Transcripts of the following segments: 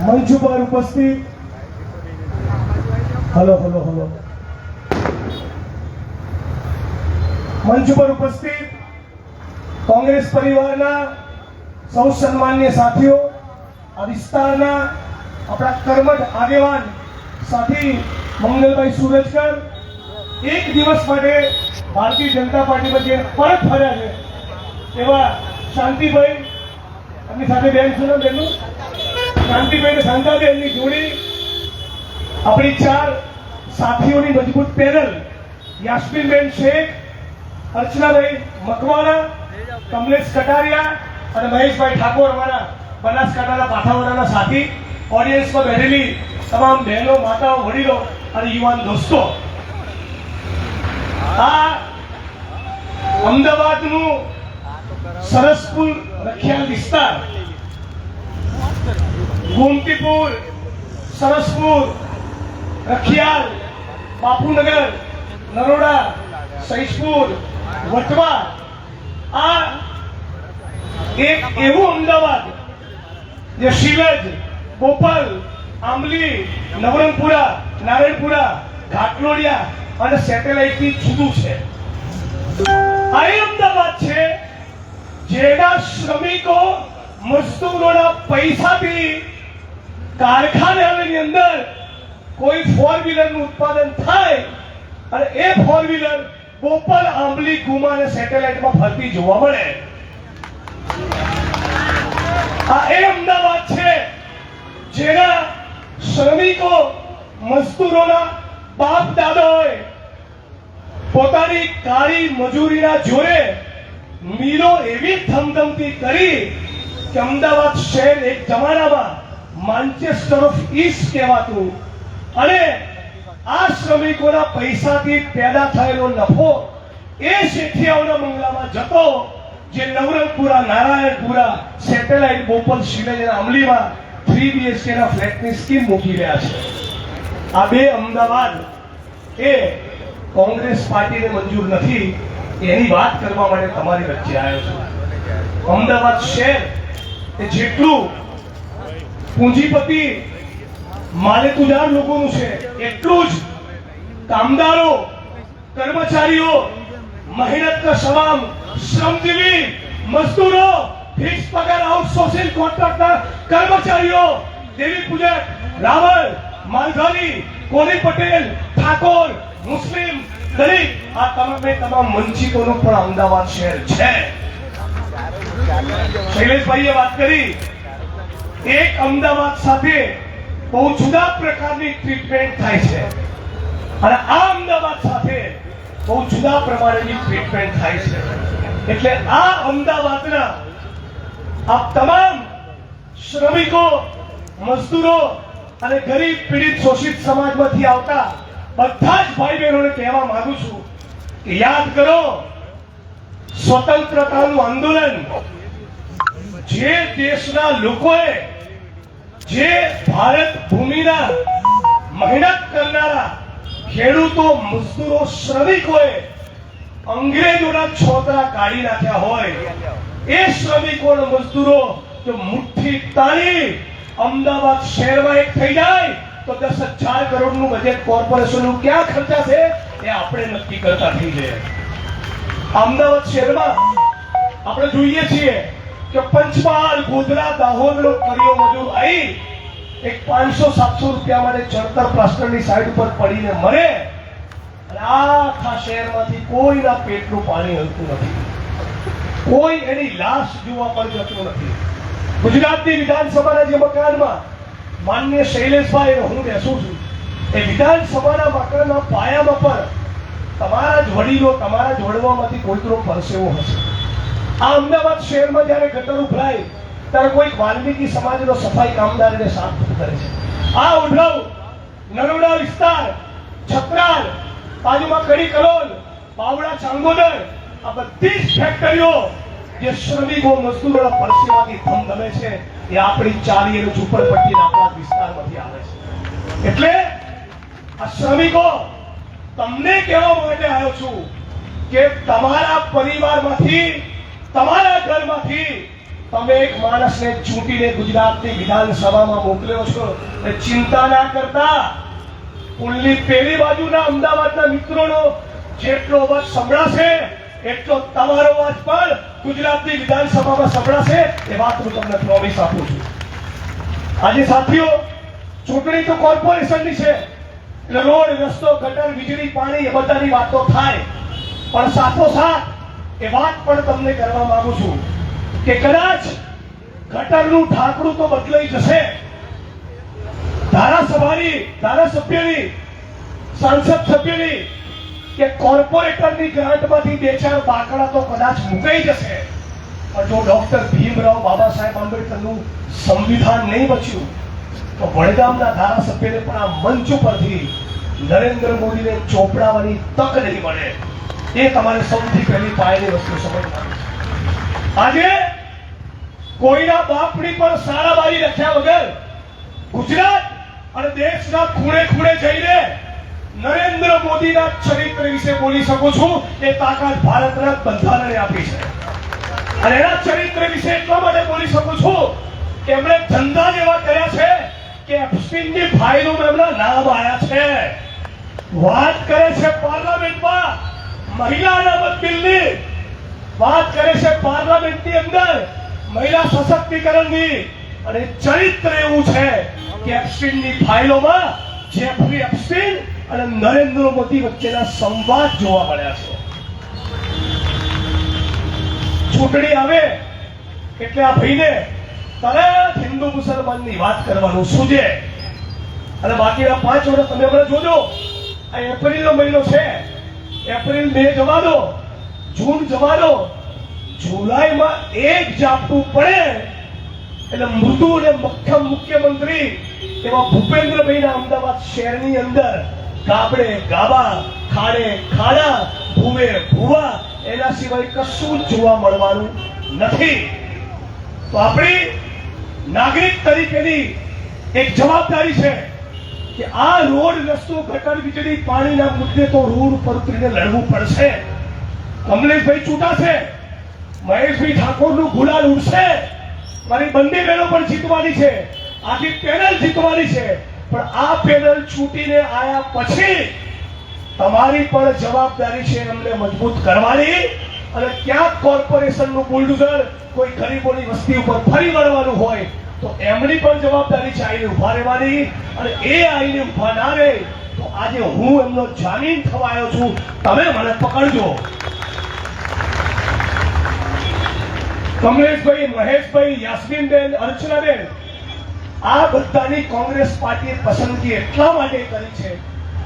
મંચ પર ઉપસ્થિત હલો મંચ પર ઉપસ્થિત કોંગ્રેસ પરિવારના સૌ સન્માનીય સાથીઓ, આ વિસ્તારના આપણા કર્મઠ આગેવાન સાથી મંગલભાઈ સુરજકર એક દિવસ માટે ભારતીય જનતા પાર્ટીમાં જે પરત ફર્યા છે એવા શાંતિભાઈ, એમની સાથે બેન શું નામ બેનનું? શાંતિભાઈ અને શાંતાબેનની જોડી, આપણી 4 સાથીઓની મજબૂત પેનલ, યાસ્મીનબેન શેખ, અર્ચનાભાઈ મકવાણા, કમલેશ કટારિયા અને મહેશભાઈ ઠાકોર, અમારા બનાસકાંઠાના પાથાવાડાના સાથી, ઓડિયન્સમાં બેઠેલી તમામ બહેનો, માતાઓ, વડીલો અને યુવાન દોસ્તો, આ અમદાવાદનું સરસપુર રખિયાલ વિસ્તાર, ગોમતીપુર, સરસપુર, રખિયાલ, બાપુનગર, નરોડા, સૈજપુર, વટવા, આ એક એવું અમદાવાદ જે શિલજ, બોપલ, આંબલી, નવરંગપુરા, નારાયણપુરા, ઘાટલોડિયા અને સેટેલાઇટથી જુદું છે. આ એ અમદાવાદ છે જેના શ્રમિકો, મજદૂરોના પૈસાથી કારખાનાની અંદર કોઈ 4 વ્હીલરનું ઉત્પાદન થાય અને એ 4 વ્હીલર બોપલ, આંબલી, ગુમા અને સેટેલાઇટમાં ફરતી જોવા મળે. આ એ અમદાવાદ છે જેના શ્રમિકો, મજદૂરોના બાપ દાદાઓએ પોતાની કાળી મજૂરીના જોરે મિલો એવી ધમધમતી કરી કે અમદાવાદ શહેર એક જમાનામાં માન્ચેસ્ટર ઓફ ઈસ્ટ કહેવાતું, અને આ શ્રમિકોના પૈસાથી પેદા થયેલો નફો એ શેઠિયાઓના બંગલામાં જતો, જે નવરંગપુરા, નારાયણપુરા, સેટેલાઇટ, બોપલ, શિલજ અને અમલીમાં 3 BHK ના ફ્લેટની સ્કીમ મૂકી રહ્યા છે. આ બે અમદાવાદ એ કોંગ્રેસ પાર્ટીને મંજૂર નથી, એની વાત કરવા માટે તમારી વચ્ચે આવ્યો છું. અમદાવાદ શહેર એ જેટલું પૂંજીપતિ, માલિકુદાર લોકોનું છે, એટલું જ કામદારો, કર્મચારીઓ, મહેનતના તમામ શ્રમજીવી મજદૂરો, ફિક્સ પગાર આઉટસોર્સિંગ કોન્ટ્રાક્ટર કર્મચારીઓ, દેવી પૂજક, રાવલ, માલધારી, કોલી પટેલ, ઠાકોર, મુસ્લિમ, દલિત, આ તમામ વંચિતોનું પણ અમદાવાદ શહેર છે. શૈલેષભાઈએ વાત કરી, એક અમદાવાદ સાથે બહુ જુદા પ્રકારની ટ્રીટમેન્ટ થાય છે અને આ અમદાવાદ સાથે બહુ જુદા પ્રમાણેની ટ્રીટમેન્ટ થાય છે. એટલે આ અમદાવાદના આ તમામ શ્રમિકો, મજદૂરો અને ગરીબ, પીડિત, શોષિત સમાજમાંથી આવતા બધા જ ભાઈ બહેનોને કહેવા માંગુ છું કે યાદ કરો, સ્વતંત્રતાનું આંદોલન જે દેશના લોકોએ, જે ભારત ભૂમિના મહેનત કરનારા ખેડૂતો, મજદૂરો, શ્રમિકોએ અંગ્રેજોના છોતરા કાઢી નાખ્યા હોય, એ શ્રમિકો અને મજદૂરો જો મુઠ્ઠી તાળી અમદાવાદ શહેરમાં એક થઈ જાય તો 10,000 કરોડનું બજેટ કોર્પોરેશનનું ક્યાં ખર્ચાશે એ આપણે નક્કી કરતા થઈ જઈએ. અમદાવાદ શહેરમાં આપણે જોઈએ છીએ કે પંચમહાલ, ગોધરા, દાહોદનો કર્યો મજૂર આવી એક 500-700 રૂપિયા માટે ચણતર પ્લાસ્ટરની સાઈડ ઉપર પડીને મરે અને આખા શહેરમાંથી કોઈના પેટનું પાણી હલતું નથી, કોઈ એની લાશ જોવા પણ જતું નથી. ગુજરાતની વિધાનસભાના જે મકાનમાં માનનીય શૈલેષભાઈ હું બેસું છું, એ વિધાનસભાના મકાનના પાયામાં પણ તમારા જ વડીલો, તમારા જ વડવામાંથી કોઈકનો પરસેવો હશે. આ અમદાવાદ શહેરમાં જ્યારે ગટર ઉભરાય ત્યારે કોઈ વાલ્મીકી સમાજનો સફાઈ કામદાર એને સાફ કરે છે. આ ઉઢવ, નરોડા વિસ્તાર, છત્રાલ, બાજુમાં કડી કલોલ, બાવડા, ચાંગોદર, આ બધી જ ફેક્ટરીઓ જે શ્રમિકો, મજદૂરોના પરસેવાથી ધમધમે છે એ આપણી ચાલી અને ઝૂંપડપટ્ટીના આપણા વિસ્તારમાંથી આવે છે. એટલે આ શ્રમિકો, તમને કહેવા માટે આવ્યો છું કે તમારા પરિવારમાંથી, તમારા ઘરમાંથી તમે એક માણસને ચૂંટીને ગુજરાતની વિધાનસભામાં મોકલ્યો છો એ ચિંતા ના કરતા પુલની પેલી બાજુના અમદાવાદના મિત્રોનો જેટલો અવાજ સંભળાશે એટલો તમારો અવાજ પણ ગુજરાતની વિધાનસભામાં સંભળાશે એ વાત હું તમને પ્રોમિસ આપું છું. આજે સાથીઓ, ચૂંટણી તો કોર્પોરેશનની છે એટલે રોડ, રસ્તો, ગટર, વીજળી, પાણી એ બધાની વાતો થાય, પણ સાથોસાથ એ વાત પણ તમને કરવા માંગુ છું કે કદાચ ગટરનું ઢાંકણું તો બદલાઈ જશે, ધારાસભ્યની, સંસદ સભ્યની કે કોર્પોરેટરની ગ્રાન્ટમાંથી 2-4 બાકડા તો કદાચ મુકાઈ જશે, પણ જો ડોક્ટર ભીમરાવ બાબા સાહેબ આંબેડકરનું સંવિધાન નહીં બચ્યું તો વડગામના ધારાસભ્યને પણ આ મંચ ઉપરથી નરેન્દ્ર મોદીને ચોપડાવવાની તક નહીં મળે. એ તમારે સૌથી પહેલી પાયાની વસ્તુ સમજવાની છે. આજે કોઈના બાપની પણ સારાબારી લખ્યા વગર ગુજરાત અને દેશના ખૂણે ખૂણે જઈને નરેન્દ્ર મોદીના ચરિત્ર વિશે બોલી શકું છું. એ તાકાત ભારતના બંધારણે આપી છે અને એના ચરિત્ર વિશે એટલા માટે બોલી શકું છું કે એમણે ધંધા જેવા કર્યા છે કે એપ્સ્ટીનની ફાઇલોમાં એમના નામ આવ્યા છે. વાત કરે છે પાર્લામેન્ટમાં મહિલા અનામત બિલની, વાત કરે છે પાર્લામેન્ટની અંદર મહિલા સશક્તિકરણની, અને ચરિત્ર એવું છે કે એપ્સ્ટીનની ફાઇલોમાં જેફરી એપ્સ્ટીન અને નરેન્દ્ર મોદી વચ્ચેના સંવાદ જોવા મળ્યા છે. ચૂંટણી આવે એટલે આ ભાઈને તરત હિન્દુ મુસલમાનની વાત કરવાનું સૂજે, અને બાકીના 5 વર્ષ તમે હમણાં જોજો. આ એપ્રિલનો મહિનો છે, એપ્રિલ, મે જવા દો, જૂન જવા દો, જુલાઈમાં એક ઝાપટું પડે એટલે મૃદુ અને મક્ખમ મુખ્યમંત્રી એવા ભૂપેન્દ્રભાઈના અમદાવાદ શહેરની અંદર ગાબડે ગાબા, ખાડે ખાડા, ભૂવે ભૂવા, એના સિવાય કશું જ જોવા મળવાનું નથી. તો આપણી નાગરિક તરીકેની એક જવાબદારી છે કે આ રોડ, રસ્તો, ગટર, વીજળી, પાણીના મુદ્દે તો રોડ ઉપર ઉતરીને લડવું પડશે. કમલેશભાઈ ચૂંટાશે, મહેશભાઈ ઠાકોરનું ગુલાલ ઉડશે, મારી બંને બહેનો પણ જીતવાની છે, આખી પેનલ જીતવાની છે, પણ આ પેનલ છૂટીને આયા પછી તમારી પણ જવાબદારી છે એમને મજબૂત કરવાની. અને ક્યાંક કોર્પોરેશનનું બુલડોઝર કોઈ ગરીબોની વસ્તી ઉપર ફરી વળવાનું હોય તો એમની પણ જવાબદારી છે આઈને ઉભા રહેવાની. અને એ આઈને ઉભા ના રહે તો આજે હું એમનો જામીન થવા આવ્યો છું, તમે મને પકડજો. કમલેશભાઈ, મહેશભાઈ, યાસ્મીનબેન, અર્ચનાબેન, આ બધાની કોંગ્રેસ પાર્ટીએ પસંદગી એટલા માટે કરી છે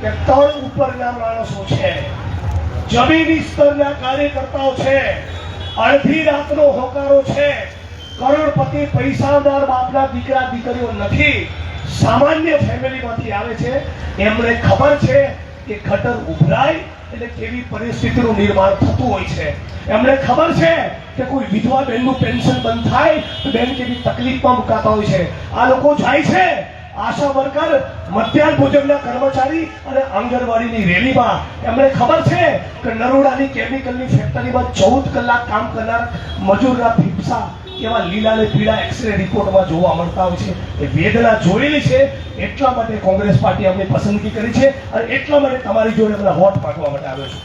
કે તળ ઉપરના માણસો છે, જમીની સ્તરના કાર્યકર્તાઓ છે, અડધી રાતનો હોકારો છે, કરોડપતિ પૈસાદાર બાપના દીકરા દીકરીઓ નથી, સામાન્ય ફેમિલીમાંથી આવે છે. એમને ખબર છે કે ગટર ઉભરાય એટલે કેવી પરિસ્થિતિનું નિર્માણ થતું હોય છે. એમને ખબર છે કે કોઈ વિધવા બહેનનું પેન્શન બંધ થાય તો બેન કેવી તકલીફમાં મુકાતા હોય છે. આ લોકો જાય છે આશા વર્કર, મધ્યાહન ભોજનના કર્મચારી અને આંગણવાડીની રેલીમાં. એમને ખબર છે કે નરોડાની કેમિકલની ફેક્ટરીમાં 14 કલાક કામ કરનાર મજૂરના ફીફસા કેવા લીલા ને પીળા એક્સરે રિપોર્ટમાં જોવા મળતા હોય છે. એ વેદના જોયેલી છે, એટલા માટે કોંગ્રેસ પાર્ટી અમને પસંદગી કરી છે અને એટલા માટે તમારી જોડે મને વોટ માંગવા માટે આવ્યો છું.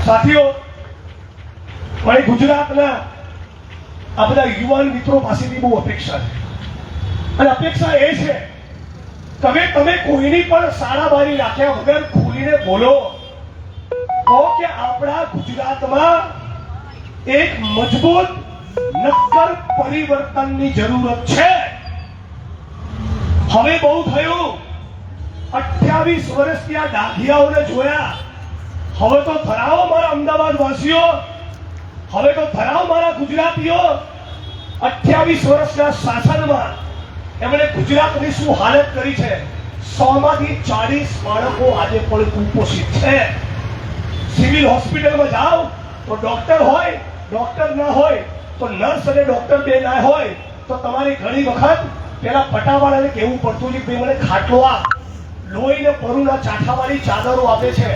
સાથીઓ, મારી ગુજરાતના આ બધા યુવાન મિત્રો પાસેથી બહુ અપેક્ષા છે, અને અપેક્ષા એ છે તમે કોઈની પણ સારાબારી રાખ્યા વગર ખુલીને બોલો કહો કે આપણા ગુજરાતમાં એક મજબૂત નક્કર પરિવર્તનની જરૂરત છે. હવે બહુ થયું, 28 વર્ષથી આ ડાઘિયાઓને જોયા, હવે તો ધરાવો મારા અમદાવાદ વાસીઓ, હવે તો ધરાવો મારા ગુજરાતીઓ. 28 વર્ષના શાસનમાં એમણે ગુજરાતની શું હાલત કરી છે. 100માંથી 40 બાળકો આજે પણ કુપોષિત છે. સિવિલ હોસ્પિટલમાં જાઓ તો ડોક્ટર હોય, ડોક્ટર ના હોય તો નર્સ અને ડોક્ટર બે ના હોય તો તમારી ઘણી વખત પેલા પટાવાળાને કહેવું પડતું છે કે મને ખાટલો આપ, લોહીને પરુના ચાઠાવાળી ચાદરો આપે છે,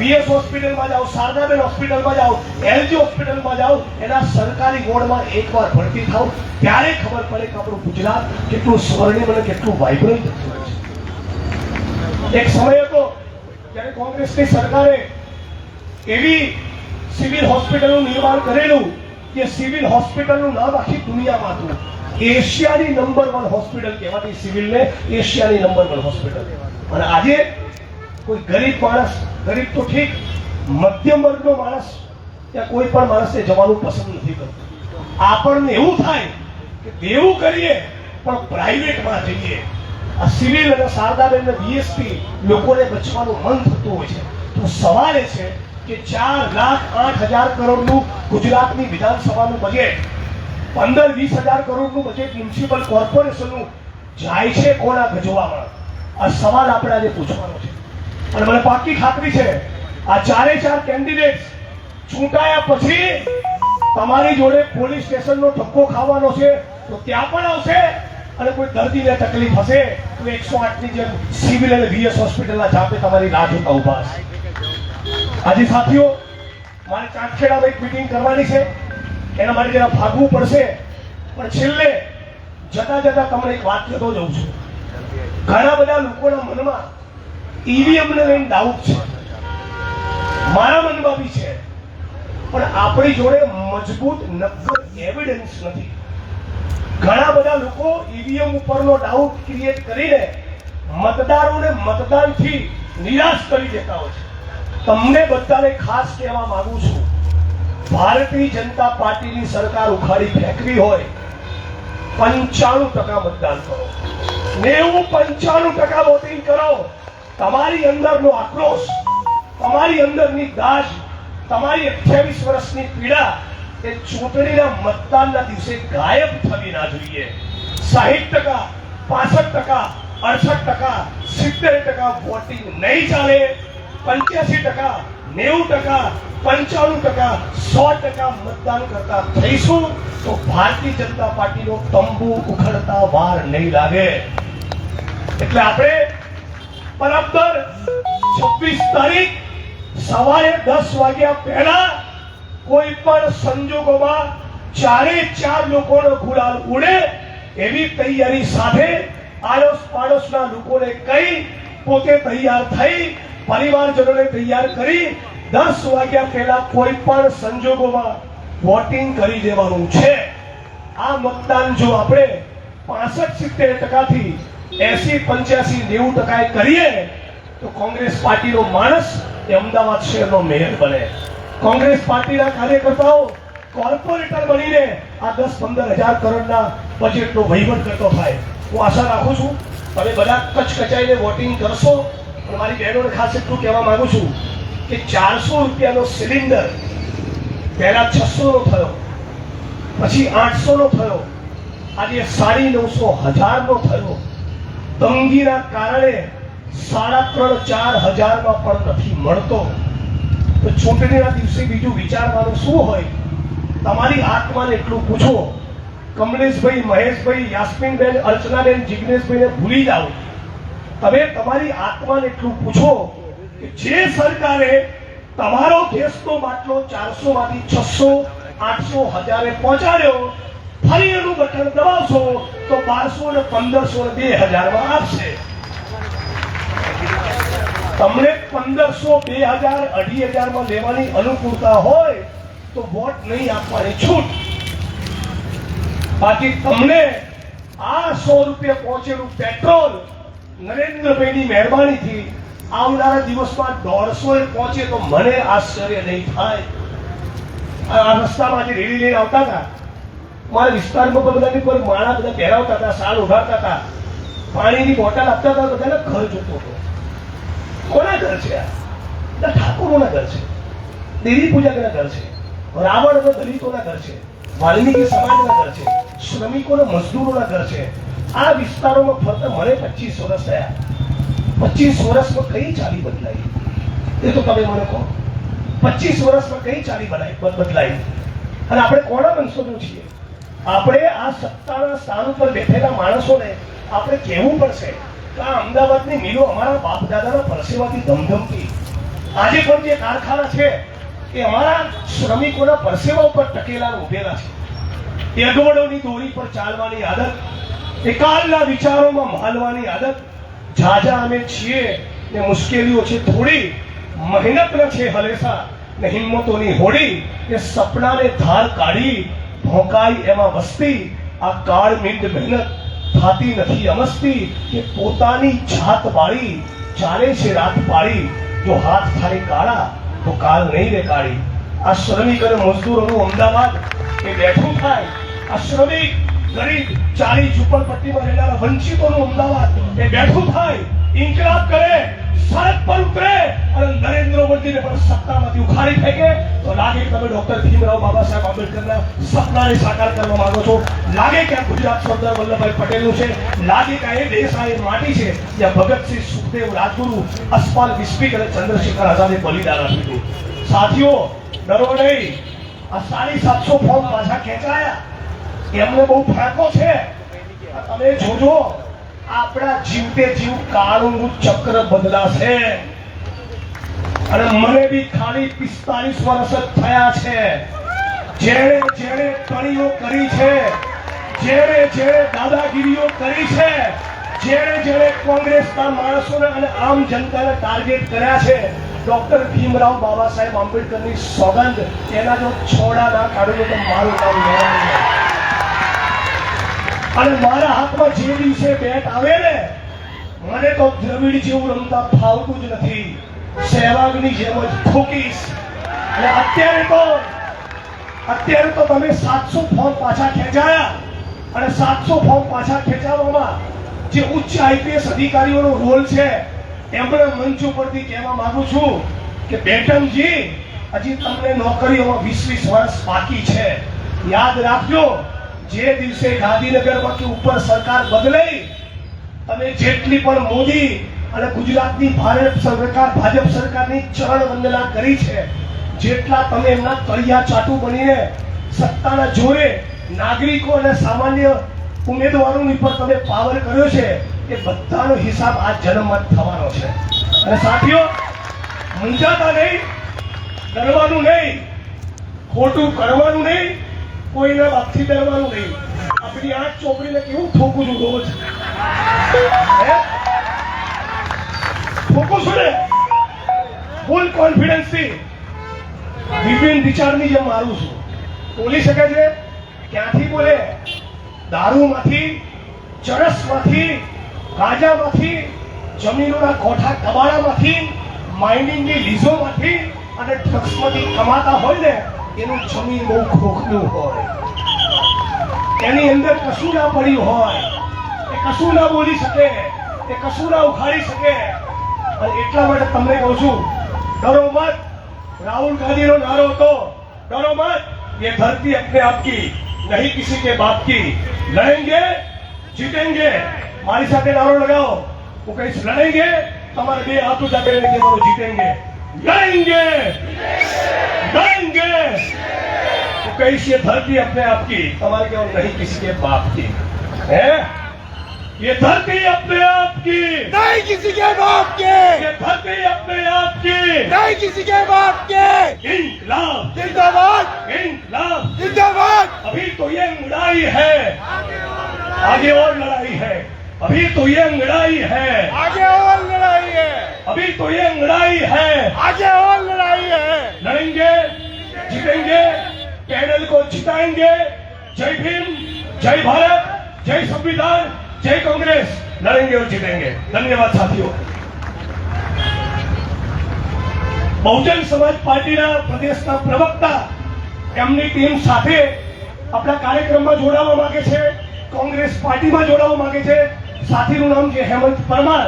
વીએસ હોસ્પિટલમાં જાઓ, શારદાબેન હોસ્પિટલમાં જાઓ, એલજી હોસ્પિટલમાં જાઓ, એના સરકારી વોર્ડમાં એકવાર ભરતી થાવ ત્યારે ખબર પડે કે આપણું ગુજરાત કેટલું સ્વર્ણિમ અને કેટલું વાઇબ્રન્ટ થયું છે. એક સમય હતો જ્યારે કોંગ્રેસની સરકારે એવી સિવિલ હોસ્પિટલનું નિર્માણ કરેલું કે સિવિલ હોસ્પિટલનું નામ આખી દુનિયામાં હતું. એશિયાની નંબર 1 હોસ્પિટલ કહેવાતી સિવિલને એશિયાની નંબર 1 હોસ્પિટલ. અને આજે કોઈ ગરીબ માણસ, ગરીબ તો ઠીક, મધ્યમ વર્ગનો માણસ ત્યાં કોઈ પણ માણસને જવાનું પસંદ નથી કરતો. આપણને એવું થાય કે દેવું કરીએ પણ પ્રાઇવેટમાં જઈએ. આ સિવિલ અને શારદાબેન અને બીએસપી લોકોને બચવાનું મન થતું હોય છે. તો સવાલ એ છે કે 4,08,000 કરોડનું ગુજરાતની વિધાનસભાનું બજેટ, 15-20,000 કરોડનું બજેટ મ્યુનિસિપલ કોર્પોરેશનનું જાય છે કોના ગજવામાં? આ સવાલ આપણે આજે પૂછવાનો છે. અને મને પાકી ખાતરી છે આ ચારે ચાર કેન્ડિડેટ્સ ચૂંટાયા પછી તમારી જોડે પોલીસ સ્ટેશનનો ધક્કો ખાવાનો છે તો ત્યાં પણ આવશે. અને કોઈ દર્દીને તકલીફ હશે તો 108ની જેમ સિવિલ અને વીએસ હોસ્પિટલના જાપે તમારી રાહ જોતા ઉભા હશે. આજે સાથીઓ, મારે ચાંદખેડામાં એક મીટિંગ કરવાની છે, એના માટે જરા ભાગવું પડશે. પણ છેલ્લે જતા જતા તમને એક વાત કહેતો જઉં છું. ઘણા બધા લોકોના મનમાં ઈવીએમ ને લઈને ડાઉટ છે, મારા મનમાં બી છે, પણ આપણી જોડે મજબૂત નક્કર એવિડન્સ નથી. ઘણા બધા લોકો ઈવીએમ ઉપરનો ડાઉટ ક્રિએટ કરીને મતદારોને મતદાનથી નિરાશ કરી દેતા હોય છે. તમને બધાને ખાસ કહેવા માંગુ છું, ભારતીય જનતા પાર્ટીની સરકાર ઉખાડી ફેંકવી હોય 95% મતદાન કરો, 90-95% વોટિંગ કરો. તમારી અંદરનો આક્રોશ, તમારી અંદરની દાજ, તમારી 28 વર્ષની પીડા એ ચૂંટણીના મતદાનના દિવસે ગાયબ થવી ના જોઈએ. 60%, 65%, 68%, 70% વોટિંગ નહીં ચાલે. 85%, 90%, 95%, 100% મતદાન કરતા થઈશું તો ભારતીય જનતા પાર્ટીનો તંબુ ઉખડતા વાર નહીં લાગે. એટલે આપણે બરાબર 26 તારીખ સવારે 10 વાગ્યા પહેલા કોઈ પણ સંજોગોમાં ચારે ચાર લોકોનો ગુલાલ ઉડે એવી તૈયારી સાથે આડોશ પાડોશના લોકોને કહી પોતે તૈયાર થઈ પરિવારજનોને તૈયાર કરી 10 વાગ્યા પહેલા કોઈ પણ સંજોગોમાં વોટિંગ કરી દેવાનું છે. આ મતદાન જો આપણે 65-70% થી 80-85-90% કરીએ તો કોંગ્રેસ પાર્ટીનો માણસ એ અમદાવાદ શહેરનો મેયર બને. કોંગ્રેસ પાર્ટીના કાર્યકર્તાઓ કોર્પોરેટર બનીને આ 10-15 હજાર કરોડના બજેટનો વહીવટ કરતો થાય. હું આશા રાખું છું તમે બધા કચકચાઈને વોટિંગ કરશો. અને મારી બહેનોને ખાસ એટલું કહેવા માંગુ છું કે 400 રૂપિયાનો સિલિન્ડર પહેલા 600નો થયો, પછી 800નો થયો, આજે 950-1000નો થયો. તંગીના કારણે 3,500-4,000માં પણ નથી મળતો. તો ચૂંટણીના દિવસે બીજું વિચારવાનું શું હોય? તમારી આત્માને એટલું પૂછો. કમલેશભાઈ, મહેશભાઈ, યાસ્મીનબેન, અર્ચનાબેન, જિગ્નેશભાઈને ભૂલી જાઓ. તમે તમારી આત્માને એટલું પૂછો કે જે સરકારે તમારો ગેસનો બાટલો 400માંથી 600, 800, 1000 પહોંચાડ્યો, ફરી એનું બટન દબાવશો તો 1200 ને 1500 ને 2000માં આપશે. તમને 1500, 2000, 2500માં લેવાની અનુકૂળતા હોય તો વોટ નહીં આપવાની છૂટ. બાકી તમને આ 100 રૂપિયા પહોંચેલું પેટ્રોલ નરેન્દ્રભાઈની મહેરબાનીથી આવનારા દિવસમાં 150 પહોંચે તો મને આશ્ચર્ય નહીં થાય. આ રસ્તામાં જે રેલી લઈને આવતા હતા, મારા વિસ્તારમાં બધાની પર માળા બધા પહેરાવતા હતા, સાલ ઉઘાડતા હતા, પાણીની બોટલ આપતા હતા, બધાને ઘર જોતો હતો. કોના ઘર છે આ? ઠાકોરોના ઘર છે, દેવી પૂજકના ઘર છે, રાવણ અને દલિતોના ઘર છે, વાલ્મીકી સમાજના ઘર છે, શ્રમિકોના મજદૂરોના ઘર છે. આ વિસ્તારોમાં ફરતા મને 25 વર્ષ થયા. 25 વર્ષમાં કઈ ચાલી બદલાઈ એ તો તમે મને કહો. 25 વર્ષમાં કઈ ચાલી બદલાઈ? અને આપણે કોના વંશજો છીએ? આપણે આ સત્તાના સ્થાન ઉપર બેઠેલા માણસોને આપણે કહેવું પડશે કે આ અમદાવાદની મિલો અમારા બાપ દાદાના પરસેવાથી ધમધમતી. આજે પણ જે કારખાના છે એ અમારા શ્રમિકોના પરસેવા ઉપર ટકેલા ઉભેલા છે. એ અગવડોની દોરી પર ચાલવાની આદત, એકાલના વિચારોમાં માલવાની આદત. ઝાઝા અમે છીએ ને મુશ્કેલીઓ છે થોડી, મહેનત ન છે હલેસા ને હિંમતોની હોડી. એ સપનાને ધાર કાઢી ભોંકાઈ એમાં વસ્તી. આ કાળ મીંડ મહેનત થાતી નથી અમસ્તી, કે પોતાની જાત બાળી ચાલે છે રાત પાડી. જો હાથ થાય કાળા તો કાલ નહીં રે કાળી. આ શ્રમિક અને મજદૂરોનું અમદાવાદ એ બેઠું થાય. આ શ્રમિક ગરીબ ચાલી ઝૂંપડપટ્ટીમાં રહેનારા વંચિતોનું અમદાવાદ એ બેઠું થાય. ઇન્કલાબ કરે, સડક પર ઉતરે અને નરેન્દ્ર મોદીને પણ સત્તામાંથી ઉખાડી ફેંકે તો લાગે કે તમે ડોક્ટર ભીમરાવ બાબા સાહેબ આંબેડકરના સપનાને સાકાર કરવા માંગો છો. લાગે કે આ ગુજરાત સરદાર વલ્લભભાઈ પટેલનું છે. લાગે કે આ એ દેશ આ એ માટી છે જ્યાં ભગતસિંહ, સુખદેવ, રાજગુરુ, અસ્પાલ વિસ્પિક અને ચંદ્રશેખર આઝાદે બલિદાન આપ્યું. સાથીઓ, ડરો નહીં. આ 750 ફોર્મ પાછા ખેંચાયા, એમને બહુ ફાંકો છે. તમે જોજો, આપણા જીવતે જીવ કાળનું ચક્ર બદલાશે. અને મને બી ખાલી 45 વર્ષ જ થયા છે. જેણે જેણે કણીઓ કરી છે, જેણે જેણે દાદાગીરીઓ કરી છે, જેણે જેણે કોંગ્રેસના માણસોને અને આમ જનતાને ટાર્ગેટ કર્યા છે, ડોક્ટર ભીમરાવ બાબા સાહેબ આંબેડકરની સોગંદ, એના જો છોડા ના કાઢો તો મારું કામ લેવાનું. અને મારા હાથમાં જે દિવસે બેટ આવે ને, મને તો દ્રવિડ જેવું રમતા ફાવતું જ નથી. સહેવાગની જેમ જ ઠોકીશ. અને અત્યારે તો તમે 700 ફોર્મ પાછા ખેંચાયા. અને 700 ફોર્મ પાછા ખેંચાવવામાં જે ઉચ્ચ આઈપીએસ અધિકારીઓનો રોલ છે, એમણે મંચ ઉપરથી કહેવા માંગુ છું કે બેટમજી, હજી તમને નોકરીઓમાં 20 વર્ષ બાકી છે. યાદ રાખજો, જે દિવસે ગાંધીનગરમાં કે ઉપર સરકાર બદલાઈ, તમે જેટલી પણ મોદી અને ગુજરાતની ભાજપ સરકારની ચરણ વંદના કરી છે, જેટલા તમે એમના તળિયા ચાટુ બનીને સત્તાના જોરે નાગરિકો અને સામાન્ય ઉમેદવારોની પર તમે પાવર કર્યો છે, એ બધાનો હિસાબ આ જન્મમાં થવાનો છે. અને સાથીઓ, મૂંઝાતા નહીં, ડરવાનું નહીં, ખોટું કરવાનું નહીં, કોઈને વાપથી ડરવાનું નહીં. આપણી આંખ ચોપડીને કેવું ઠોકું છું રોજ, ઠોકું છું ને ફૂલ કોન્ફિડન્સ થી, વિપિન રિચાર્ડની જેમ મારું છું. બોલી શકે છે. ક્યાંથી બોલે? દારૂમાંથી, ચરસમાંથી, ગાંજામાંથી, જમીનોના કોઠા કબાડામાંથી, માઇનિંગની લીઝોમાંથી અને ડ્રગ્સમાંથી કમાતા હોય ને, એનું જમીન બહુ ખોખલું હોય, એની અંદર કશું ના પડ્યું હોય, એ કશું ના બોલી શકે, એ કશું ના ઉખાડી શકે. અને એટલા માટે તમને કહું છું, ડરો મત. રાહુલ ગાંધીનો નારો હતો, ડરો મત, ये धरती अपने आप की नहीं किसी के बाप की, लड़ेंगे जीतेंगे. મારી સાથે નારો લગાવો. હું કહીશ લડેંગે, તમારે બે હાથ ઊંચા કરીને કહેવાનું જીतेंगे, लड़ेंगे लड़ेंगे. હું કહીશ ये धरती अपने आप की, તમારે કહેવાનું नहीं किसी के बाप की. है ये धरती अपने आप की नहीं किसी के बाप के, ये धरती अपने आप की नहीं किसी के बाप के. इंकलाब जिंदाबाद इंकलाब. जिंदाबाद. अभी तो ये लड़ाई है, आगे और लड़ाई है. अभी तो ये लड़ाई है, आगे और लड़ाई है, अभी तो ये लड़ाई है. आगे और लड़ाई है. लड़ेंगे जीतेंगे, पैनल को जिताएंगे. जय भीम, जय भारत, जय संविधान, जय कांग्रेस. लड़ेंगे और जीतेंगे. धन्यवाद साथियों. बहुजन समाज પાર્ટીના પ્રદેશના પ્રવક્તા એમની ટીમ સાથે આપણા કાર્યક્રમમાં જોડાવા માંગે છે, કોંગ્રેસ પાર્ટીમાં જોડાવા માંગે છે. સાથીનું નામ છે હેમંત પરમાર.